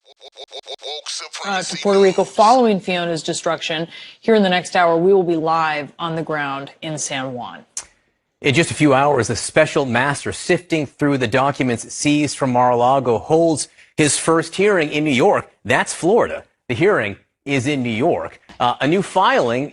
To Puerto Rico following Fiona's destruction. Here in the next hour, we will be live on the ground in San Juan. In just a few hours, the special master sifting through the documents seized from Mar-a-Lago holds his first hearing in New York. That's Florida. The hearing is in New York. In a new filing,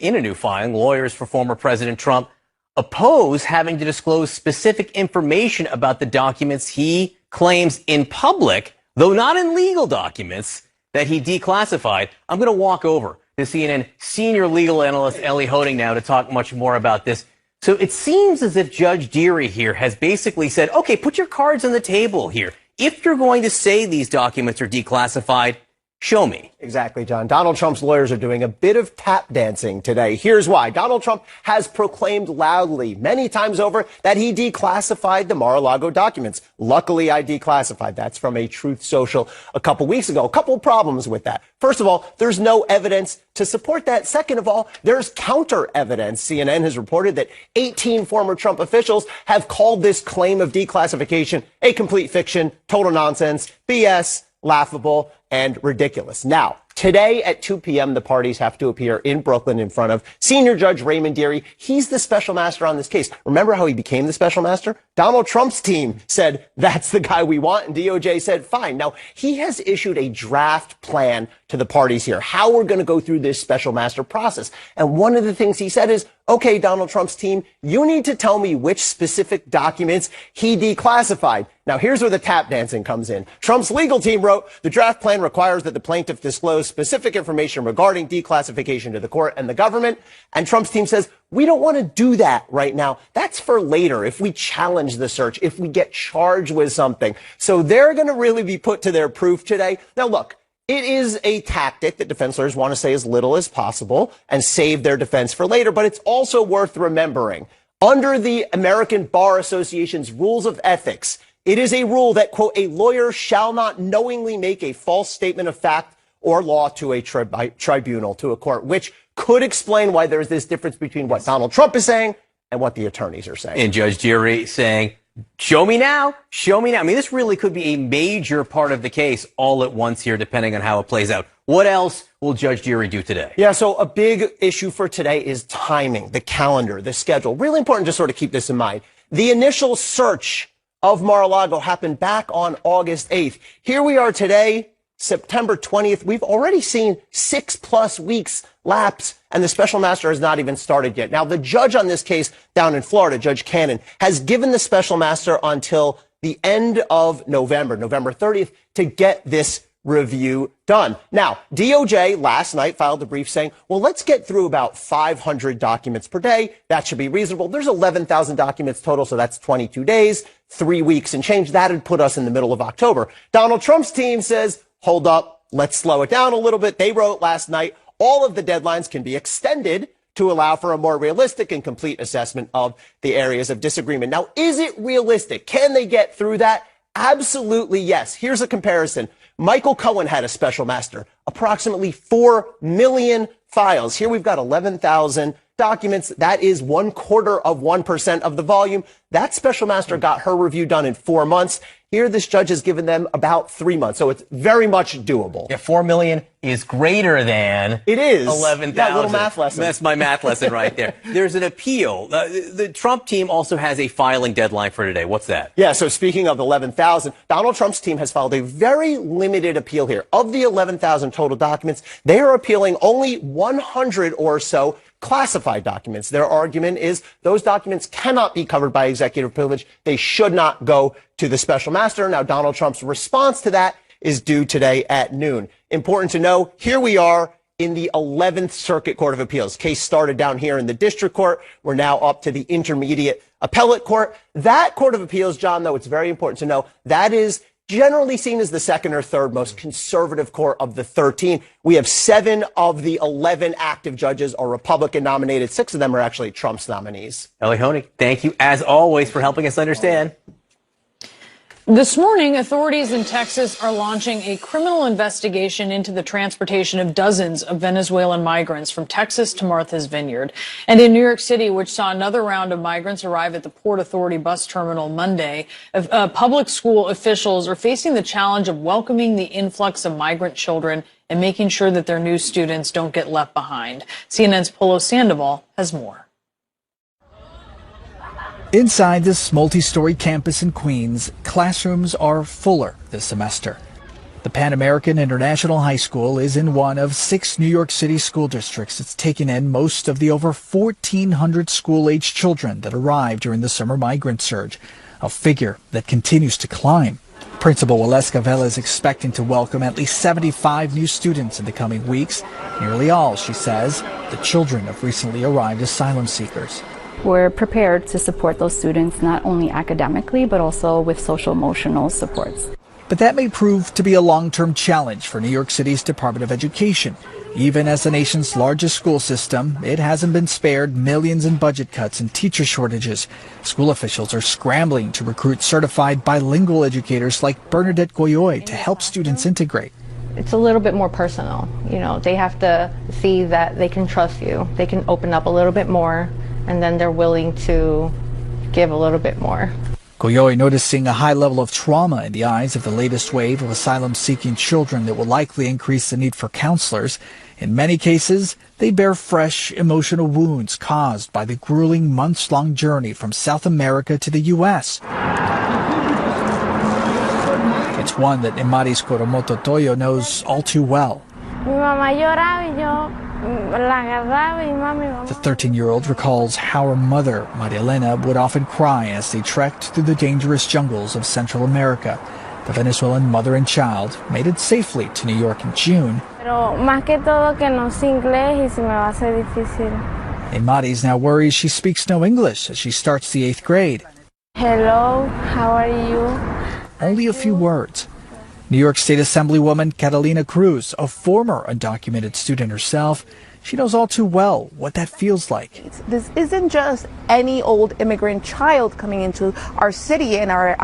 lawyers for former President Trump oppose having to disclose specific information about the documents he claims in public, though not in legal documents, that he declassified. I'm going to walk over to CNN senior legal analyst Elie Honig now to talk much more about this. So it seems as if Judge Dearie here has basically said, okay, put your cards on the table here. If you're going to say these documents are declassified, show me. Exactly, John. Donald Trump's lawyers are doing a bit of tap dancing today. Here's why. Donald Trump has proclaimed loudly many times over that he declassified the Mar-a-Lago documents. Luckily, I declassified. That's from a Truth Social a couple weeks ago. A couple problems with that. First of all, there's no evidence to support that. Second of all, there's counter evidence. CNN has reported that 18 former Trump officials have called this claim of declassification a complete fiction, total nonsense, BS, laughable, and ridiculous. Now, today at 2 p.m., the parties have to appear in Brooklyn in front of Senior Judge Raymond Dearie. He's the special master on this case. Remember how he became the special master? Donald Trump's team said, that's the guy we want, and DOJ said, fine. Now, he has issued a draft plan to the parties here, how we're going to go through this special master process. And one of the things he said is, okay, Donald Trump's team, you need to tell me which specific documents he declassified. Now, here's where the tap dancing comes in. Trump's legal team wrote, the draft plan requires that the plaintiff disclose specific information regarding declassification to the court and the government. And Trump's team says, we don't want to do that right now. That's for later, if we challenge the search, if we get charged with something. So they're going to really be put to their proof today. Now, look, it is a tactic that defense lawyers want to say as little as possible and save their defense for later, but it's also worth remembering. Under the American Bar Association's rules of ethics, it is a rule that, quote, a lawyer shall not knowingly make a false statement of fact or law to a tribunal, to a court, which could explain why there's this difference between what Donald Trump is saying and what the attorneys are saying. And Judge Dearie saying, show me now, show me now. I mean, this really could be a major part of the case all at once here, depending on how it plays out. What else will Judge Dearie do today? Yeah, so a big issue for today is timing, the calendar, the schedule. Really important to sort of keep this in mind. The initial search of Mar-a-Lago happened back on August 8th. Here we are today, September 20th. We've already seen 6+ weeks lapse, and the special master has not even started yet. Now, the judge on this case down in Florida, Judge Cannon, has given the special master until the end of November, November 30th, to get this review done. Now, DOJ last night filed a brief saying, well, let's get through about 500 documents per day. That should be reasonable. There's 11,000 documents total, so that's 22 days, 3 weeks and change. That'd put us in the middle of October. Donald Trump's team says, hold up, let's slow it down a little bit. They wrote last night, all of the deadlines can be extended to allow for a more realistic and complete assessment of the areas of disagreement. Now, is it realistic? Can they get through that? Absolutely, yes. Here's a comparison. Michael Cohen had a special master, approximately 4 million files. Here we've got 11,000 documents. That is 0.25% of the volume. That special master got her review done in 4 months. Here, this judge has given them about 3 months, so it's very much doable. Yeah, 4 million is greater than it is 11,000. That little math lesson. That's my math lesson right there. There's an appeal. The Trump team also has a filing deadline for today. What's that? Yeah, so speaking of 11,000, Donald Trump's team has filed a very limited appeal here. Of the 11,000 total documents, they are appealing only 100 or so classified documents. Their argument is those documents cannot be covered by executive privilege. They should not go to the special master. Now, Donald Trump's response to that is due today at noon. Important to know, here we are in the 11th Circuit Court of Appeals. Case started down here in the district court. We're now up to the intermediate appellate court. That Court of Appeals, John, though, it's very important to know, that is generally seen as the second or third most conservative court of the 13. We have 7 of the 11 active judges are Republican nominated. 6 of them are actually Trump's nominees. Elie Honig, thank you as always for helping us understand. This morning, authorities in Texas are launching a criminal investigation into the transportation of dozens of Venezuelan migrants from Texas to Martha's Vineyard. And in New York City, which saw another round of migrants arrive at the Port Authority bus terminal Monday, public school officials are facing the challenge of welcoming the influx of migrant children and making sure that their new students don't get left behind. CNN's Polo Sandoval has more. Inside this multi-story campus in Queens, classrooms are fuller this semester. The Pan American International High School is in one of 6 New York City school districts that's taken in most of the over 1,400 school-age children that arrived during the summer migrant surge, a figure that continues to climb. Principal Waleska Vela is expecting to welcome at least 75 new students in the coming weeks, nearly all, she says, the children of recently arrived asylum seekers. We're prepared to support those students not only academically, but also with social-emotional supports. But that may prove to be a long-term challenge for New York City's Department of Education. Even as the nation's largest school system, it hasn't been spared millions in budget cuts and teacher shortages. School officials are scrambling to recruit certified bilingual educators like Bernadette Goyoy to help students integrate. It's a little bit more personal. You know, they have to see that they can trust you. They can open up a little bit more, and then they're willing to give a little bit more. Goyoy noticing a high level of trauma in the eyes of the latest wave of asylum-seeking children that will likely increase the need for counselors. In many cases, they bear fresh emotional wounds caused by the grueling months-long journey from South America to the U.S. It's one that Imaris Coromoto Toyo knows all too well. The 13-year-old recalls how her mother, Maria Elena, would often cry as they trekked through the dangerous jungles of Central America. The Venezuelan mother and child made it safely to New York in June. Imaris now worries she speaks no English as she starts the 8th grade. Hello, how are you? Only a few words. New York State Assemblywoman Catalina Cruz, a former undocumented student herself, she knows all too well what that feels like. This isn't just any old immigrant child coming into our city and our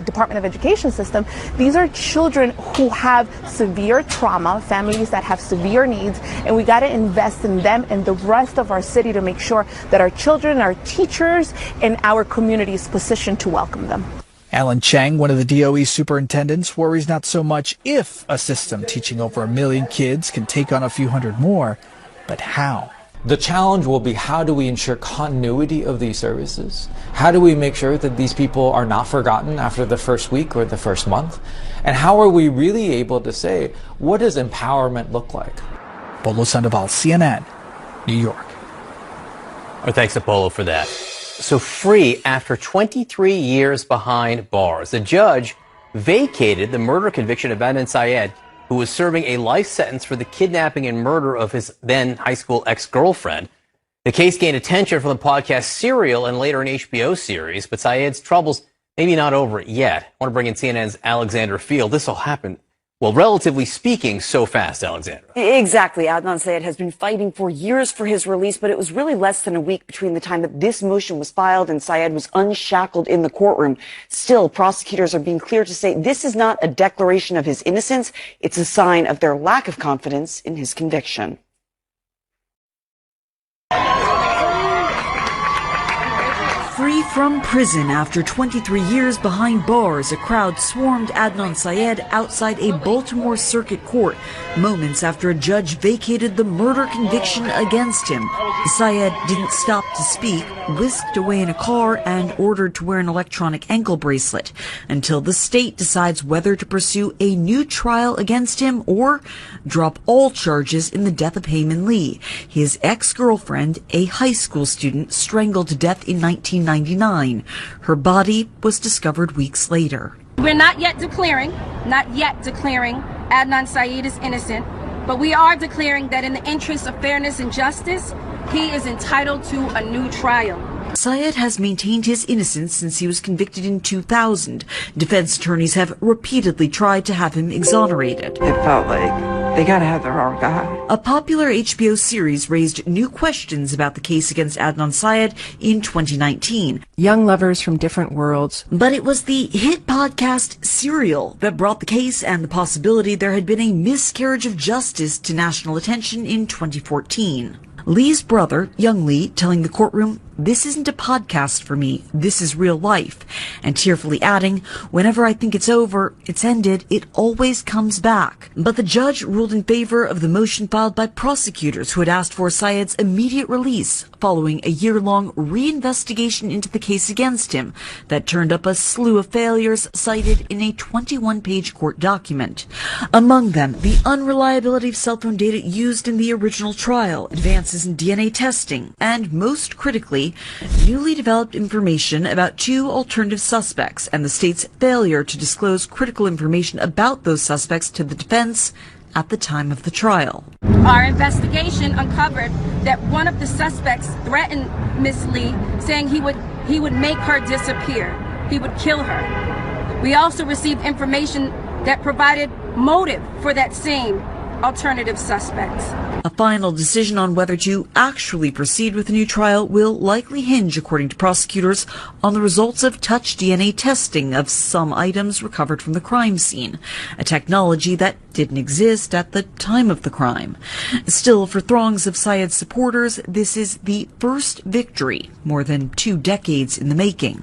Department of Education system. These are children who have severe trauma, families that have severe needs, and we got to invest in them and the rest of our city to make sure that our children, our teachers, and our community is positioned to welcome them. Alan Cheng, one of the DOE superintendents, worries not so much if a system teaching over 1 million kids can take on a few hundred more, but how. The challenge will be, how do we ensure continuity of these services? How do we make sure that these people are not forgotten after the first week or the first month? And how are we really able to say, what does empowerment look like? Polo Sandoval, CNN, New York. Well, thanks to Polo for that. So free after 23 years behind bars. The judge vacated the murder conviction of Adnan Syed, who was serving a life sentence for the kidnapping and murder of his then high school ex-girlfriend. The case gained attention from the podcast Serial and later an HBO series, but Syed's troubles maybe not over yet. I want to bring in CNN's Alexandra Field. This all happened, well, relatively speaking, so fast, Alexandra. Exactly. Adnan Syed has been fighting for years for his release, but it was really less than a week between the time that this motion was filed and Syed was unshackled in the courtroom. Still, prosecutors are being clear to say this is not a declaration of his innocence. It's a sign of their lack of confidence in his conviction. Free from prison after 23 years behind bars, a crowd swarmed Adnan Syed outside a Baltimore Circuit Court moments after a judge vacated the murder conviction against him. Syed didn't stop to speak, whisked away in a car, and ordered to wear an electronic ankle bracelet until the state decides whether to pursue a new trial against him or drop all charges in the death of Heyman Lee, his ex-girlfriend, a high school student strangled to death in 1999. Her body was discovered weeks later. We're not yet declaring Adnan Syed is innocent, but we are declaring that in the interest of fairness and justice, he is entitled to a new trial. Sayed has maintained his innocence since he was convicted in 2000. Defense attorneys have repeatedly tried to have him exonerated. It felt like they gotta have the wrong guy. A popular HBO series raised new questions about the case against Adnan Syed in 2019. Young lovers from different worlds. But it was the hit podcast Serial that brought the case and the possibility there had been a miscarriage of justice to national attention in 2014. Lee's brother, Young Lee, telling the courtroom, "This isn't a podcast for me. This is real life." And tearfully adding, "Whenever I think it's over, it's ended, it always comes back." But the judge ruled in favor of the motion filed by prosecutors who had asked for Syed's immediate release following a year-long reinvestigation into the case against him that turned up a slew of failures cited in a 21-page court document. Among them, the unreliability of cell phone data used in the original trial, advances in DNA testing, and most critically, newly developed information about two alternative suspects and the state's failure to disclose critical information about those suspects to the defense at the time of the trial. Our investigation uncovered that one of the suspects threatened Miss Lee, saying he would make her disappear. He would kill her. We also received information that provided motive for that same alternative suspects. A final decision on whether to actually proceed with a new trial will likely hinge, according to prosecutors, on the results of touch DNA testing of some items recovered from the crime scene, a technology that didn't exist at the time of the crime. Still, for throngs of Syed's supporters, this is the first victory, more than 2 decades in the making.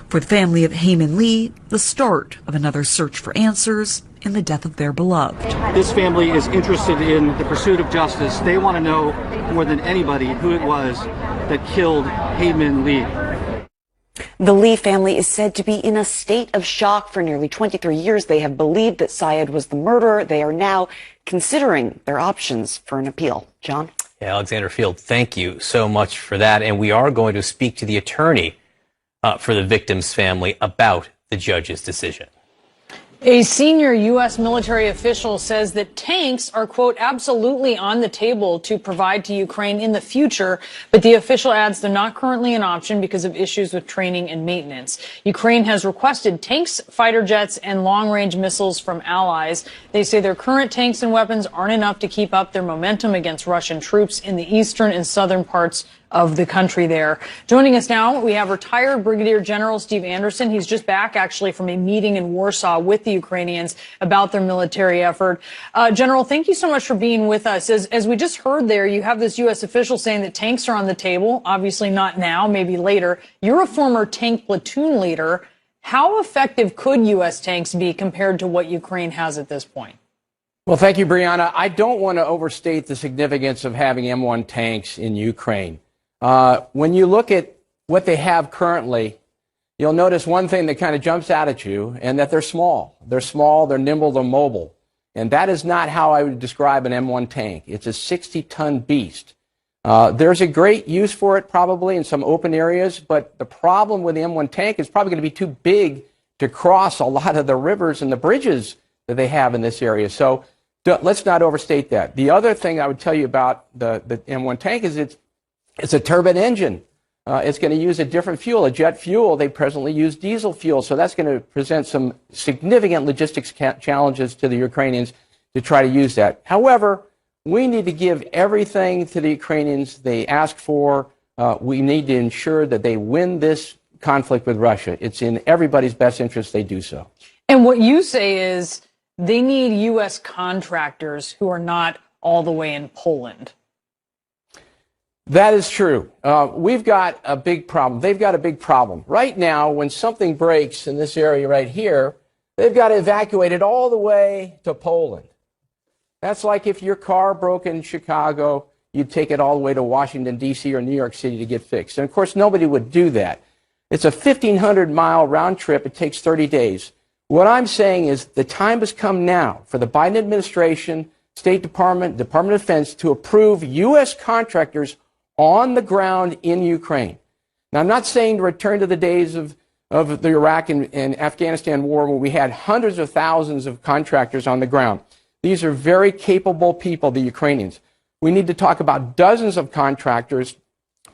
For the family of Hae Min Lee, the start of another search for answers in the death of their beloved. This family is interested in the pursuit of justice. They want to know more than anybody who it was that killed Hae Min Lee. The Lee family is said to be in a state of shock. For nearly 23 years, they have believed that Syed was the murderer. They are now considering their options for an appeal. John? Yeah, Alexander Field, thank you so much for that. And we are going to speak to the attorney for the victim's family about the judge's decision. A senior U.S. military official says that tanks are, quote, absolutely on the table to provide to Ukraine in the future, but the official adds they're not currently an option because of issues with training and maintenance. Ukraine has requested tanks, fighter jets, and long-range missiles from allies. They say their current tanks and weapons aren't enough to keep up their momentum against Russian troops in the eastern and southern parts of the country there. Joining us now, we have retired Brigadier General Steve Anderson. He's just back, actually, from a meeting in Warsaw with the Ukrainians about their military effort. General, thank you so much for being with us. As we just heard there, you have this U.S. official saying that tanks are on the table, obviously not now, maybe later. You're a former tank platoon leader. How effective could U.S. tanks be compared to what Ukraine has at this point? Well, thank you, Brianna. I don't want to overstate the significance of having M1 tanks in Ukraine. When you look at what they have currently, you'll notice one thing that kind of jumps out at you, and that they're small. They're small, they're nimble, they're mobile. And that is not how I would describe an M1 tank. It's a 60-ton beast. There's a great use for it probably in some open areas, but the problem with the M1 tank is probably going to be too big to cross a lot of the rivers and the bridges that they have in this area. So let's not overstate that. The other thing I would tell you about the M1 tank is it's a turbine engine. It's going to use a different fuel, a jet fuel. They presently use diesel fuel. So that's going to present some significant logistics challenges to the Ukrainians to try to use that. However, we need to give everything to the Ukrainians they ask for. We need to ensure that they win this conflict with Russia. It's in everybody's best interest they do so. And what you say is they need U.S. contractors who are not all the way in Poland. That is true. We've got a big problem. They've got a big problem. Right now, when something breaks in this area right here, they've got to evacuate it all the way to Poland. That's like if your car broke in Chicago, you'd take it all the way to Washington, D.C. or New York City to get fixed. And, of course, nobody would do that. It's a 1,500-mile round trip. It takes 30 days. What I'm saying is the time has come now for the Biden administration, State Department, Department of Defense to approve U.S. contractors on the ground in Ukraine. Now, I'm not saying to return to the days of the Iraq and Afghanistan war where we had hundreds of thousands of contractors on the ground. These are very capable people, the Ukrainians. We need to talk about dozens of contractors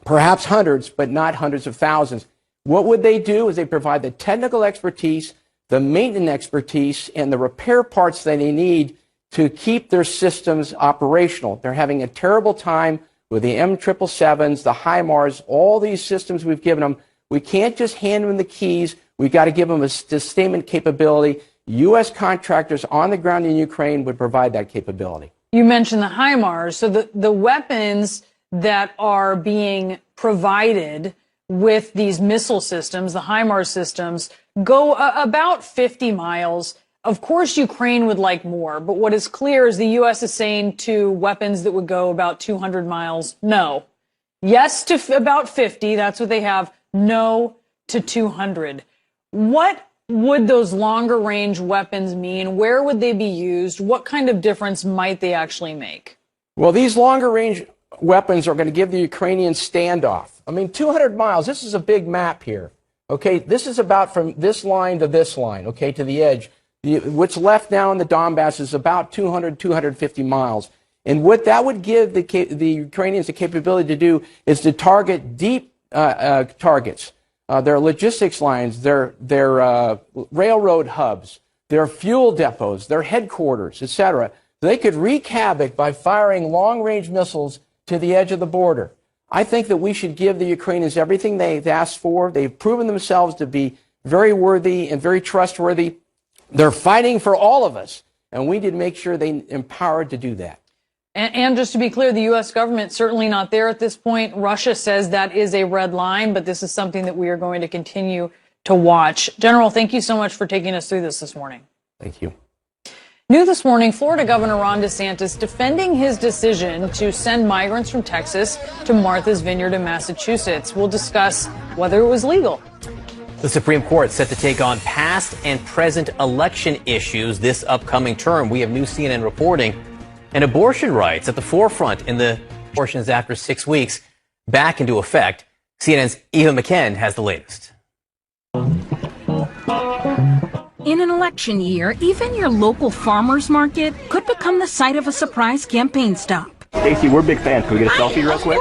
perhaps hundreds, but not hundreds of thousands. What would they do is they provide the technical expertise, the maintenance expertise, and the repair parts that they need to keep their systems operational. They're having a terrible time with the M777s, the HIMARS, all these systems we've given them. We can't just hand them the keys. We've got to give them a sustainment capability. U.S. contractors on the ground in Ukraine would provide that capability. You mentioned the HIMARS. So the weapons that are being provided with these missile systems, the HIMARS systems, go about 50 miles. Of course, Ukraine would like more, but what is clear is the U.S. is saying to weapons that would go about 200 miles, no. Yes to about 50, that's what they have. No to 200. What would those longer range weapons mean? Where would they be used? What kind of difference might they actually make? Well, these longer range weapons are going to give the Ukrainians standoff. I mean, 200 miles, this is a big map here. Okay, this is about from this line to this line, okay, to the edge. What's left now in the Donbass is about 200, 250 miles. And what that would give the Ukrainians the capability to do is to target deep targets. Their logistics lines, their railroad hubs, their fuel depots, their headquarters, etc. They could wreak havoc by firing long-range missiles to the edge of the border. I think that we should give the Ukrainians everything they've asked for. They've proven themselves to be very worthy and very trustworthy. They're fighting for all of us, and we need to make sure they're empowered to do that. And just to be clear, the U.S. government certainly not there at this point. Russia says that is a red line, but this is something that we are going to continue to watch. General, thank you so much for taking us through this morning. Thank you. New this morning, Florida Governor Ron DeSantis defending his decision to send migrants from Texas to Martha's Vineyard in Massachusetts. We'll discuss whether it was legal. The Supreme Court set to take on past and present election issues this upcoming term. We have new CNN reporting. And abortion rights at the forefront in the abortions after 6 weeks back into effect. CNN's Eva McKen has the latest. In an election year, even your local farmer's market could become the site of a surprise campaign stop. Stacey, we're big fans. Can we get a selfie real quick?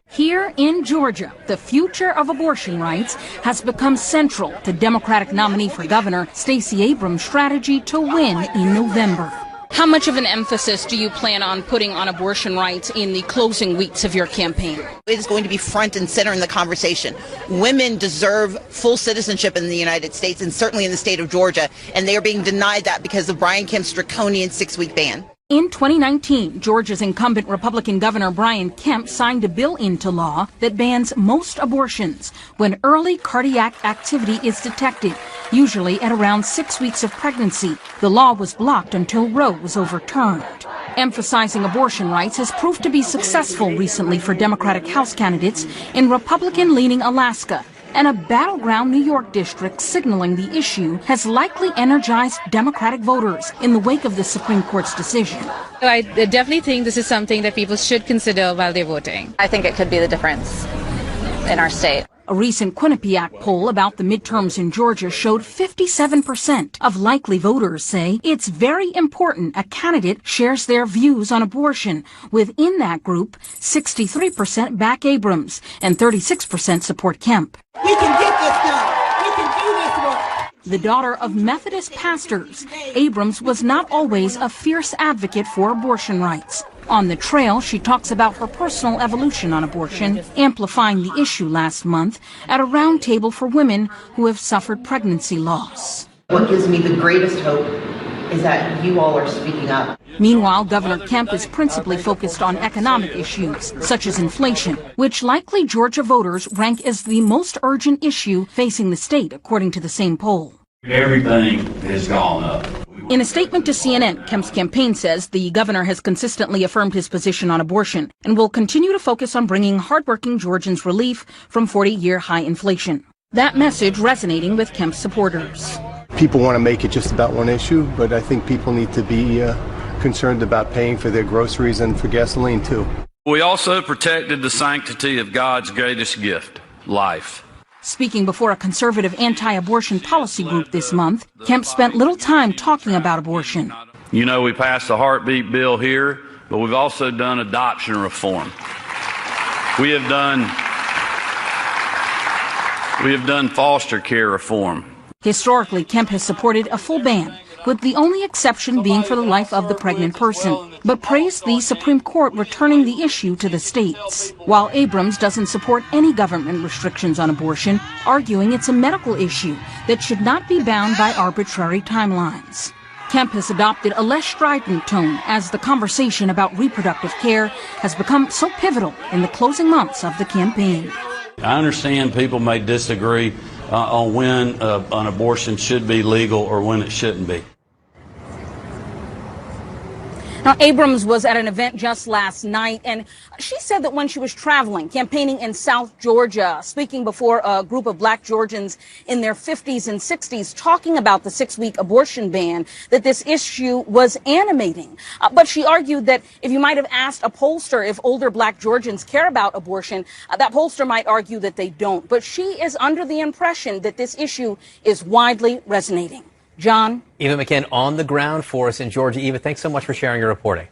Here in Georgia, the future of abortion rights has become central to Democratic nominee for governor Stacey Abrams' strategy to win in November. How much of an emphasis do you plan on putting on abortion rights in the closing weeks of your campaign? It is going to be front and center in the conversation. Women deserve full citizenship in the United States and certainly in the state of Georgia, and they are being denied that because of Brian Kemp's draconian 6-week ban. In 2019, Georgia's incumbent Republican Governor Brian Kemp signed a bill into law that bans most abortions when early cardiac activity is detected, usually at around 6 weeks of pregnancy. The law was blocked until Roe was overturned. Emphasizing abortion rights has proved to be successful recently for Democratic House candidates in Republican-leaning Alaska, and a battleground New York district signaling the issue has likely energized Democratic voters in the wake of the Supreme Court's decision. I definitely think this is something that people should consider while they're voting. I think it could be the difference in our state. A recent Quinnipiac poll about the midterms in Georgia showed 57% of likely voters say it's very important a candidate shares their views on abortion. Within that group, 63% back Abrams and 36% support Kemp. We can get this done. We can do this work. The daughter of Methodist pastors, Abrams was not always a fierce advocate for abortion rights. On the trail, she talks about her personal evolution on abortion, amplifying the issue last month at a roundtable for women who have suffered pregnancy loss. What gives me the greatest hope is that you all are speaking up. Meanwhile, Governor Kemp is principally focused on economic issues, such as inflation, which likely Georgia voters rank as the most urgent issue facing the state, according to the same poll. Everything has gone up. In a statement to CNN, Kemp's campaign says the governor has consistently affirmed his position on abortion and will continue to focus on bringing hardworking Georgians relief from 40-year high inflation. That message resonating with Kemp's supporters. People want to make it just about one issue, but I think people need to be concerned about paying for their groceries and for gasoline, too. We also protected the sanctity of God's greatest gift, life. Speaking before a conservative anti-abortion policy group this month, Kemp spent little time talking about abortion. You know, we passed the heartbeat bill here, but we've also done adoption reform. We have done We have done foster care reform. Historically, Kemp has supported a full ban, with the only exception being for the life of the pregnant person, but praised the Supreme Court returning the issue to the states. While Abrams doesn't support any government restrictions on abortion, arguing it's a medical issue that should not be bound by arbitrary timelines. Kemp has adopted a less strident tone as the conversation about reproductive care has become so pivotal in the closing months of the campaign. I understand people may disagree on when an abortion should be legal or when it shouldn't be. Now, Abrams was at an event just last night, and she said that when she was traveling, campaigning in South Georgia, speaking before a group of black Georgians in their 50s and 60s, talking about the 6-week abortion ban, that this issue was animating. But she argued that if you might have asked a pollster if older black Georgians care about abortion, that pollster might argue that they don't. But she is under the impression that this issue is widely resonating. John? Eva McCann on the ground for us in Georgia. Eva, thanks so much for sharing your reporting.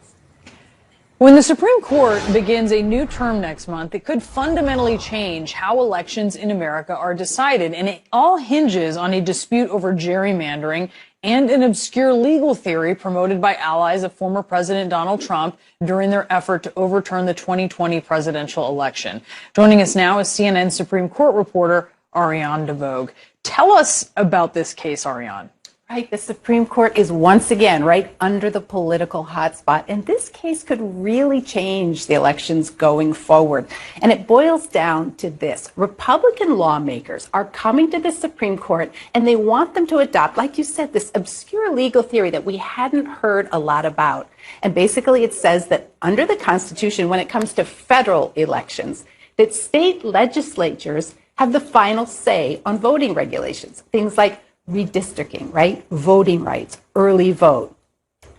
When the Supreme Court begins a new term next month, it could fundamentally change how elections in America are decided. And it all hinges on a dispute over gerrymandering and an obscure legal theory promoted by allies of former President Donald Trump during their effort to overturn the 2020 presidential election. Joining us now is CNN Supreme Court reporter Ariane DeVogue. Tell us about this case, Ariane. Right, the Supreme Court is once again right under the political hotspot, and this case could really change the elections going forward. And it boils down to this. Republican lawmakers are coming to the Supreme Court, and they want them to adopt, like you said, this obscure legal theory that we hadn't heard a lot about. And basically it says that under the Constitution, when it comes to federal elections, that state legislatures have the final say on voting regulations, things like redistricting, right? Voting rights, early vote.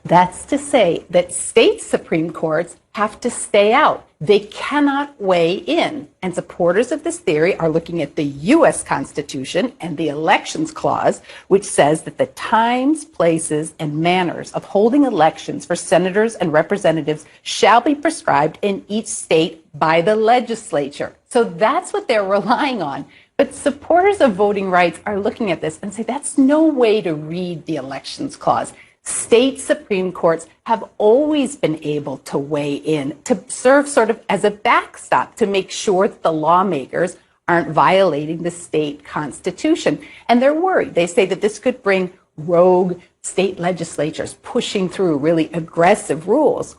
That's to say that state Supreme Courts have to stay out. They cannot weigh in. And supporters of this theory are looking at the U.S. Constitution and the Elections Clause, which says that the times, places, and manners of holding elections for senators and representatives shall be prescribed in each state by the legislature. So that's what they're relying on. But supporters of voting rights are looking at this and say that's no way to read the Elections Clause. State Supreme Courts have always been able to weigh in, to serve sort of as a backstop to make sure that the lawmakers aren't violating the state constitution. And they're worried. They say that this could bring rogue state legislatures pushing through really aggressive rules.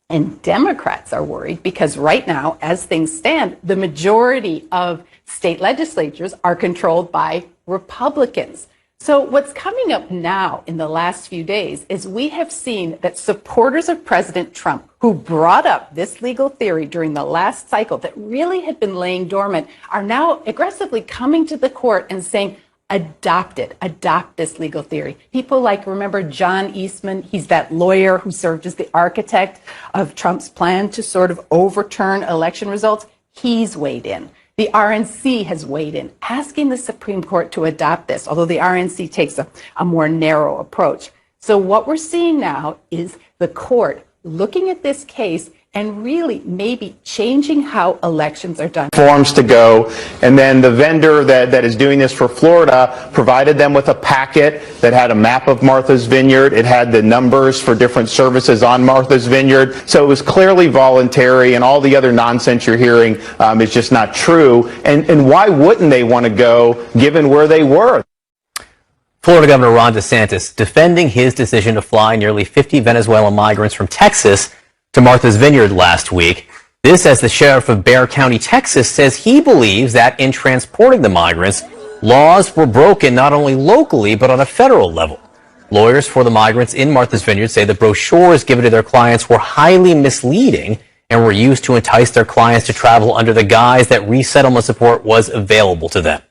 And Democrats are worried because right now, as things stand, the majority of state legislatures are controlled by Republicans. So what's coming up now in the last few days is we have seen that supporters of President Trump, who brought up this legal theory during the last cycle that really had been laying dormant, are now aggressively coming to the court and saying, adopt this legal theory. People like, remember John Eastman? He's that lawyer who served as the architect of Trump's plan to sort of overturn election results. He's weighed in. The RNC has weighed in, asking the Supreme Court to adopt this, although the RNC takes a more narrow approach. So what we're seeing now is the court looking at this case and really maybe changing how elections are done. Forms to go, and then the vendor that is doing this for Florida provided them with a packet that had a map of Martha's Vineyard. It had the numbers for different services on Martha's Vineyard. So it was clearly voluntary, and all the other nonsense you're hearing is just not true. And why wouldn't they want to go given where they were? Florida Governor Ron DeSantis defending his decision to fly nearly 50 Venezuelan migrants from Texas to Martha's Vineyard last week. This as the sheriff of Bexar County, Texas, says he believes that in transporting the migrants, laws were broken not only locally but on a federal level. Lawyers for the migrants in Martha's Vineyard say the brochures given to their clients were highly misleading and were used to entice their clients to travel under the guise that resettlement support was available to them.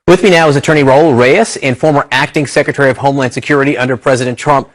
With me now is attorney Raul Reyes and former acting Secretary of Homeland Security under President Trump,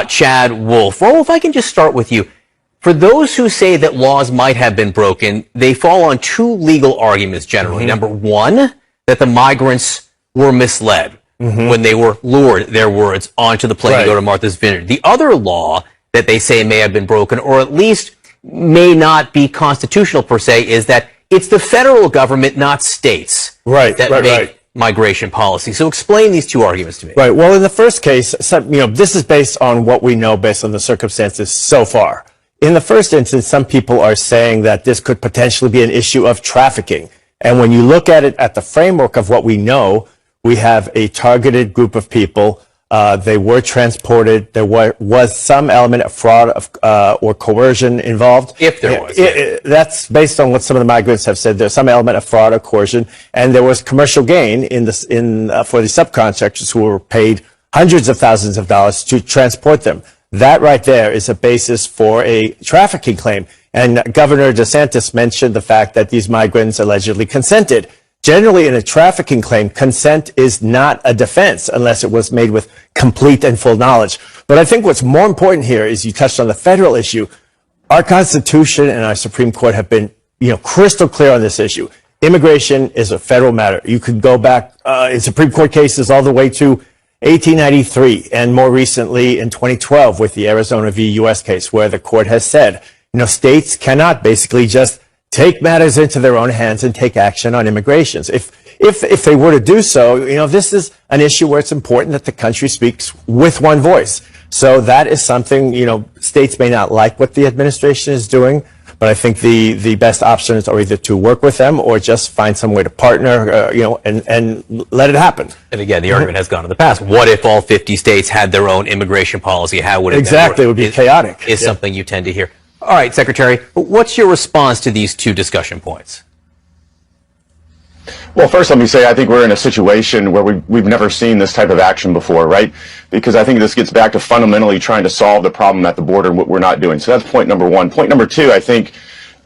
Chad Wolf. Raul, if I can just start with you. For those who say that laws might have been broken, they fall on two legal arguments generally. Number one, that the migrants were misled when they were lured, their words, onto the plane to go to Martha's Vineyard. The other law that they say may have been broken, or at least may not be constitutional per se, is that it's the federal government, not states, that make migration policy. So explain these two arguments to me. Right. Well, in the first case, this is based on what we know based on the circumstances so far. In the first instance, some people are saying that this could potentially be an issue of trafficking. And when you look at it at the framework of what we know, we have a targeted group of people. They were transported. There was some element of fraud or coercion involved. If there was. That's based on what some of the migrants have said. There's some element of fraud or coercion. And there was commercial gain for the subcontractors who were paid hundreds of thousands of dollars to transport them. That right there is a basis for a trafficking claim. And Governor DeSantis mentioned the fact that these migrants allegedly consented. Generally, in a trafficking claim, consent is not a defense unless it was made with complete and full knowledge. But I think what's more important here is you touched on the federal issue. Our Constitution and our Supreme Court have been, crystal clear on this issue. Immigration is a federal matter. You could go back in Supreme Court cases all the way to 1893 and more recently in 2012 with the Arizona v. U.S. case where the court has said, states cannot basically just take matters into their own hands and take action on immigrations. If they were to do so, this is an issue where it's important that the country speaks with one voice. So that is something, states may not like what the administration is doing, but I think the best options are either to work with them or just find some way to partner, and let it happen. And again, the argument has gone in the past. What if all 50 states had their own immigration policy? How would it Exactly, it would be chaotic. Is something you tend to hear. All right, Secretary, what's your response to these two discussion points? Well, first, let me say I think we're in a situation where we've never seen this type of action before, right? Because I think this gets back to fundamentally trying to solve the problem at the border and what we're not doing. So that's point number one. Point number two, I think,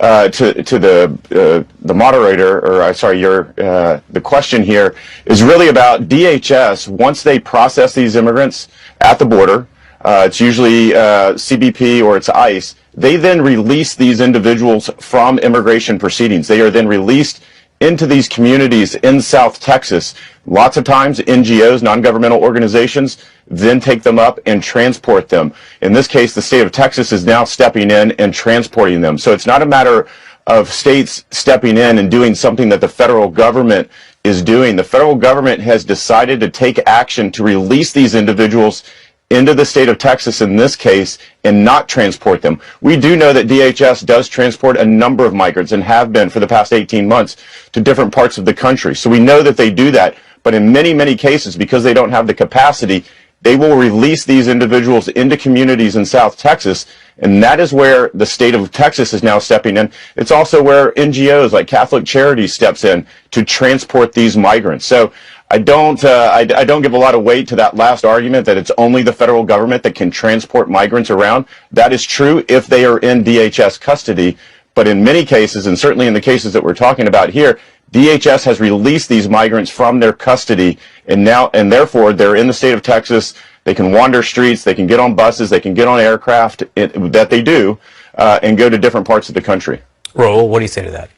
to the moderator, or the question here is really about DHS. Once they process these immigrants at the border, it's usually CBP or it's ICE. They then release these individuals from immigration proceedings. They are then released into these communities in South Texas. Lots of times NGOs, non-governmental organizations, then take them up and transport them. In this case, the state of Texas is now stepping in and transporting them. So it's not a matter of states stepping in and doing something that the federal government is doing. The federal government has decided to take action to release these individuals into the state of Texas in this case and not transport them. We do know that DHS does transport a number of migrants and have been for the past 18 months to different parts of the country. So we know that they do that, but in many, many cases, because they don't have the capacity, they will release these individuals into communities in South Texas, and that is where the state of Texas is now stepping in. It's also where NGOs like Catholic Charities steps in to transport these migrants. So I don't give a lot of weight to that last argument that it's only the federal government that can transport migrants around. That is true if they are in DHS custody, but in many cases, and certainly in the cases that we're talking about here, DHS has released these migrants from their custody, and therefore they're in the state of Texas. They can wander streets, they can get on buses, they can get on aircraft that they do, and go to different parts of the country. Raul, what do you say to that?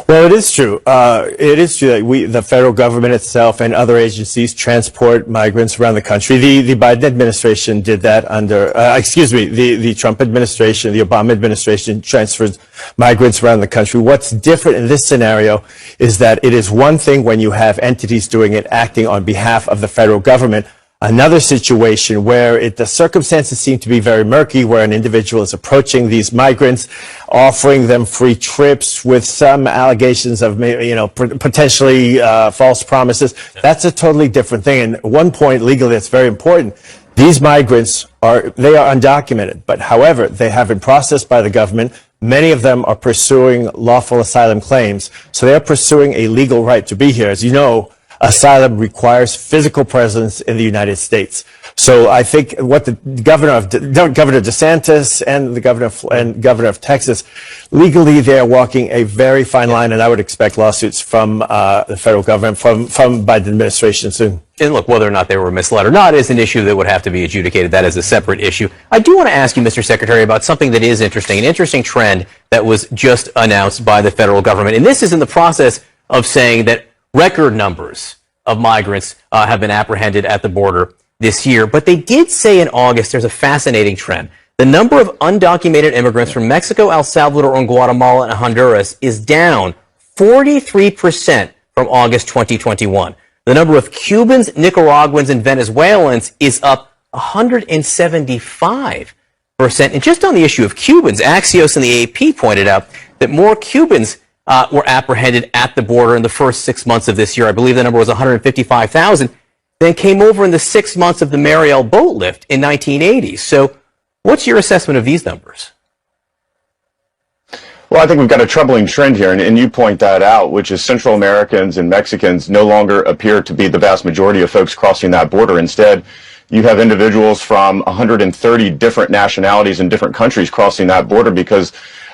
Well, it is true. It is true that the federal government itself and other agencies transport migrants around the country. The Biden administration did that under, the Trump administration, the Obama administration transferred migrants around the country. What's different in this scenario is that it is one thing when you have entities doing it, acting on behalf of the federal government. Another situation where the circumstances seem to be very murky, where an individual is approaching these migrants, offering them free trips with some allegations of, potentially false promises. That's a totally different thing. And one point legally that's very important, these migrants are undocumented, but however, they have been processed by the government. Many of them are pursuing lawful asylum claims. So they're pursuing a legal right to be here. As you know, asylum requires physical presence in the United States. So I think what the Governor DeSantis and the Governor of Texas, legally they're walking a very fine line, and I would expect lawsuits from the federal government, from Biden administration soon. And look, whether or not they were misled or not is an issue that would have to be adjudicated. That is a separate issue. I do want to ask you, Mr. Secretary, about something that is interesting, an interesting trend that was just announced by the federal government. And this is in the process of saying that record numbers of migrants have been apprehended at the border this year. But they did say in August there's a fascinating trend. The number of undocumented immigrants from Mexico, El Salvador, and Guatemala and Honduras is down 43% from from August 2021. The number of Cubans, Nicaraguans, and Venezuelans is up 175%. And just on the issue of Cubans, Axios and the AP pointed out that more Cubans were apprehended at the border in the first 6 months of this year. I believe the number was 155,000. Then came over in the 6 months of the Mariel boat lift in 1980. So what's your assessment of these numbers? Well, I think we've got a troubling trend here, and you point that out, which is Central Americans and Mexicans no longer appear to be the vast majority of folks crossing that border. Instead, you have individuals from 130 different nationalities in different countries crossing that border, because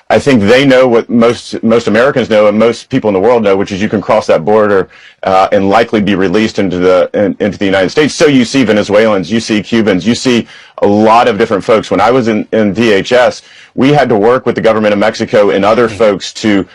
I think they know what most Americans know and most people in the world know, which is you can cross that border and likely be released into the United States. So you see Venezuelans, you see Cubans, you see a lot of different folks. When I was in DHS, we had to work with the government of Mexico and other folks to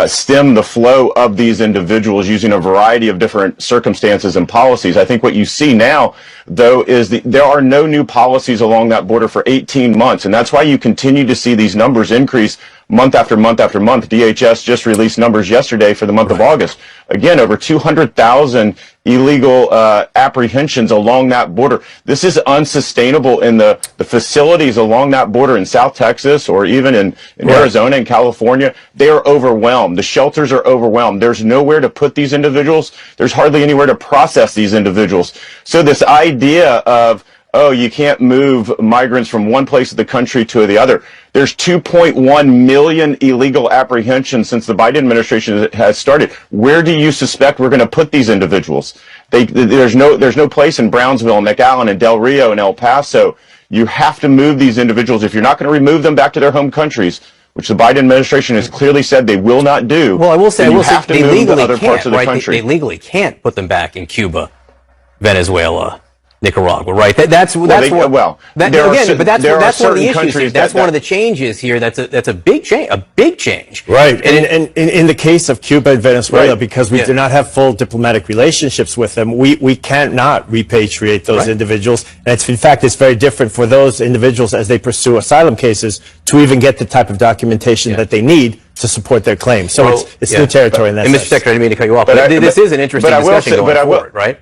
stem the flow of these individuals using a variety of different circumstances and policies. I think what you see now, though, is there are no new policies along that border for 18 months, and that's why you continue to see these numbers increase month after month after month. DHS just released numbers yesterday for the month of August. Again, over 200,000 illegal apprehensions along that border. This is unsustainable in the facilities along that border in South Texas or even in Arizona and California. They are overwhelmed. The shelters are overwhelmed. There's nowhere to put these individuals. There's hardly anywhere to process these individuals. So this idea of, oh, you can't move migrants from one place of the country to the other. There's 2.1 million illegal apprehensions since the Biden administration has started. Where do you suspect we're going to put these individuals? There's no place in Brownsville, McAllen, and Del Rio, and El Paso. You have to move these individuals. If you're not going to remove them back to their home countries, which the Biden administration has clearly said they will not do. Well, I will say, you have to they move legally to other parts of the right? country. They legally can't put them back in Cuba, Venezuela, Nicaragua, right? That's one of the issues. That's one of the changes here. That's a big change. A big change. Right. And in the case of Cuba and Venezuela, because we do not have full diplomatic relationships with them, we cannot repatriate those individuals. And in fact, it's very different for those individuals as they pursue asylum cases to even get the type of documentation that they need to support their claims. So it's new territory in that sense. Mr. Secretary, I didn't mean to cut you off, but this is an interesting discussion going forward, right?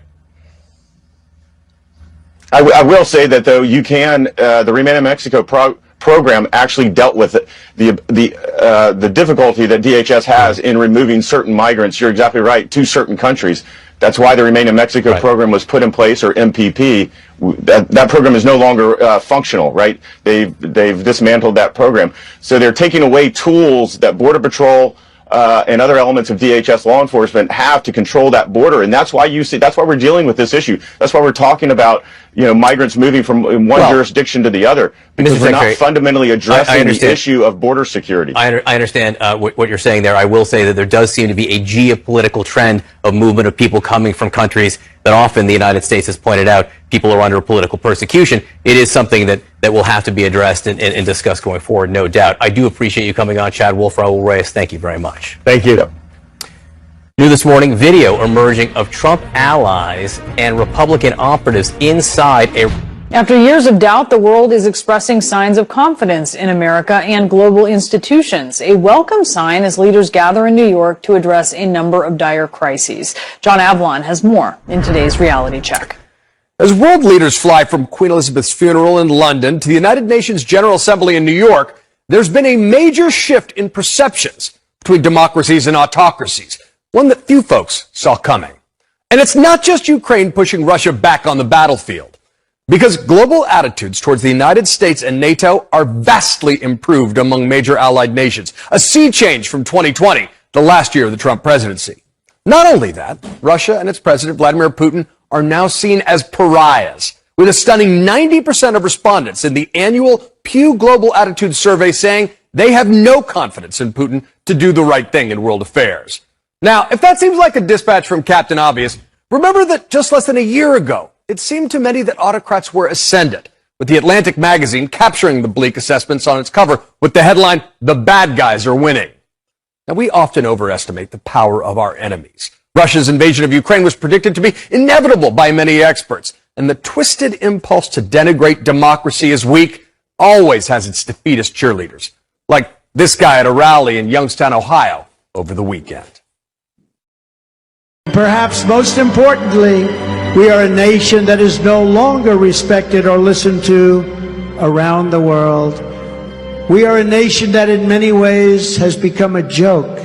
I will say that, though, you can, the Remain in Mexico program actually dealt with the difficulty that DHS has in removing certain migrants. You're exactly right, to certain countries. That's why the Remain in Mexico program was put in place, or MPP. That program is no longer functional, right? They've dismantled that program. So they're taking away tools that Border Patrol and other elements of DHS law enforcement have to control that border, and that's why we're dealing with this issue. That's why we're talking about migrants moving from one jurisdiction to the other, because we're not fundamentally addressing the issue of border security. I understand what you're saying there. I will say that there does seem to be a geopolitical trend of movement of people coming from countries that often the United States has pointed out people are under political persecution. It is something that will have to be addressed and discussed going forward, no doubt. I do appreciate you coming on, Chad Wolf, Raul Reyes. Thank you very much. Thank you. New this morning, video emerging of Trump allies and Republican operatives inside a... After years of doubt, the world is expressing signs of confidence in America and global institutions. A welcome sign as leaders gather in New York to address a number of dire crises. John Avlon has more in today's Reality Check. As world leaders fly from Queen Elizabeth's funeral in London to the United Nations General Assembly in New York, there's been a major shift in perceptions between democracies and autocracies, one that few folks saw coming. And it's not just Ukraine pushing Russia back on the battlefield, because global attitudes towards the United States and NATO are vastly improved among major allied nations, a sea change from 2020, the last year of the Trump presidency. Not only that, Russia and its president, Vladimir Putin, are now seen as pariahs, with a stunning 90% of respondents in the annual Pew Global Attitude Survey saying they have no confidence in Putin to do the right thing in world affairs. Now, if that seems like a dispatch from Captain Obvious, remember that just less than a year ago, it seemed to many that autocrats were ascendant, with the Atlantic magazine capturing the bleak assessments on its cover with the headline, "The bad guys are winning." Now, we often overestimate the power of our enemies. Russia's invasion of Ukraine was predicted to be inevitable by many experts, and the twisted impulse to denigrate democracy as weak always has its defeatist cheerleaders, like this guy at a rally in Youngstown, Ohio over the weekend. Perhaps most importantly, we are a nation that is no longer respected or listened to around the world. We are a nation that in many ways has become a joke,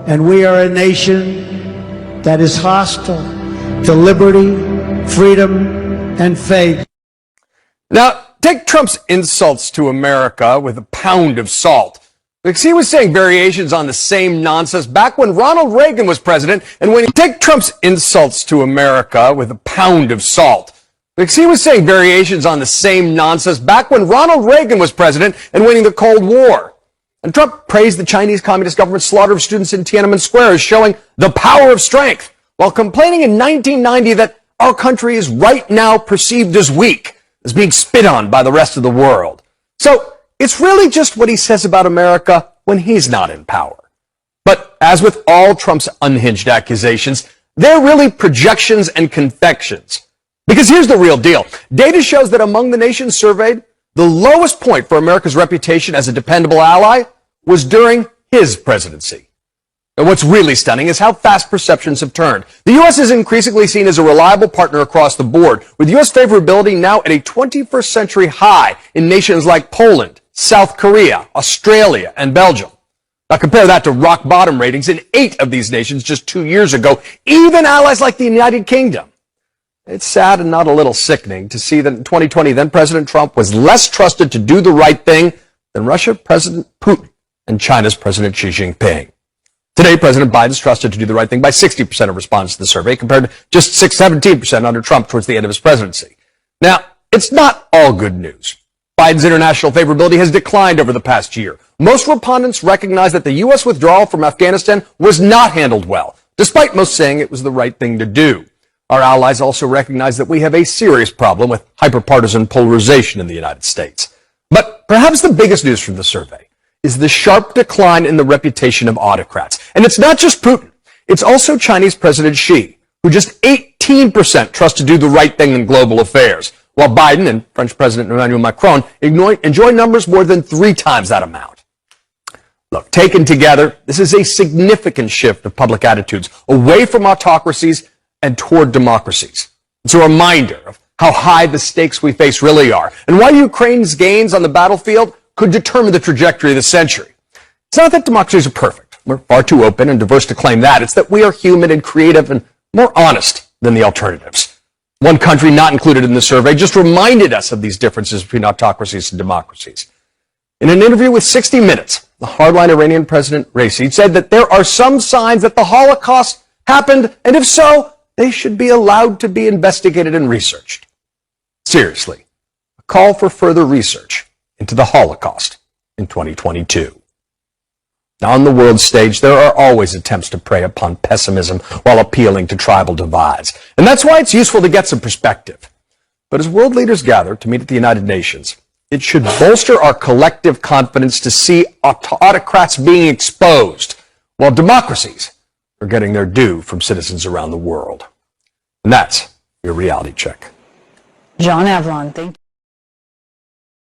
and we are a nation that is hostile to liberty, freedom, and faith. Now, take Trump's insults to America with a pound of salt. Because he was saying variations on the same nonsense back when Ronald Reagan was president, and when take Trump's insults to America with a pound of salt. Because he was saying variations on the same nonsense back when Ronald Reagan was president and winning the Cold War. And Trump praised the Chinese Communist government's slaughter of students in Tiananmen Square as showing the power of strength, while complaining in 1990 that our country is right now perceived as weak, as being spit on by the rest of the world. So it's really just what he says about America when he's not in power. But as with all Trump's unhinged accusations, they're really projections and confections. Because here's the real deal. Data shows that among the nations surveyed, the lowest point for America's reputation as a dependable ally was during his presidency. And what's really stunning is how fast perceptions have turned. The U.S. is increasingly seen as a reliable partner across the board, with U.S. favorability now at a 21st century high in nations like Poland, South Korea, Australia, and Belgium. Now compare that to rock bottom ratings in 8 of these nations just 2 years ago, even allies like the United Kingdom. It's sad and not a little sickening to see that in 2020, then President Trump was less trusted to do the right thing than Russia President Putin and China's President Xi Jinping. Today, President Biden's trusted to do the right thing by 60% of respondents to the survey, compared to just 17% under Trump towards the end of his presidency. Now, it's not all good news. Biden's international favorability has declined over the past year. Most respondents recognize that the U.S. withdrawal from Afghanistan was not handled well, despite most saying it was the right thing to do. Our allies also recognize that we have a serious problem with hyperpartisan polarization in the United States. But perhaps the biggest news from the survey is the sharp decline in the reputation of autocrats. And it's not just Putin. It's also Chinese President Xi, who just 18% trust to do the right thing in global affairs, while Biden and French President Emmanuel Macron enjoy numbers more than 3 times that amount. Look, taken together, this is a significant shift of public attitudes away from autocracies and toward democracies. It's a reminder of how high the stakes we face really are, and why Ukraine's gains on the battlefield could determine the trajectory of the century. It's not that democracies are perfect. We're far too open and diverse to claim that. It's that we are human and creative and more honest than the alternatives. One country not included in the survey just reminded us of these differences between autocracies and democracies. In an interview with 60 Minutes, the hardline Iranian President Raisi said that there are some signs that the Holocaust happened, and if so, they should be allowed to be investigated and researched. Seriously, a call for further research into the Holocaust in 2022. Now, on the world stage, there are always attempts to prey upon pessimism while appealing to tribal divides. And that's why it's useful to get some perspective. But as world leaders gather to meet at the United Nations, it should bolster our collective confidence to see autocrats being exposed, while democracies are getting their due from citizens around the world. And that's your reality check. John Avlon, thank you.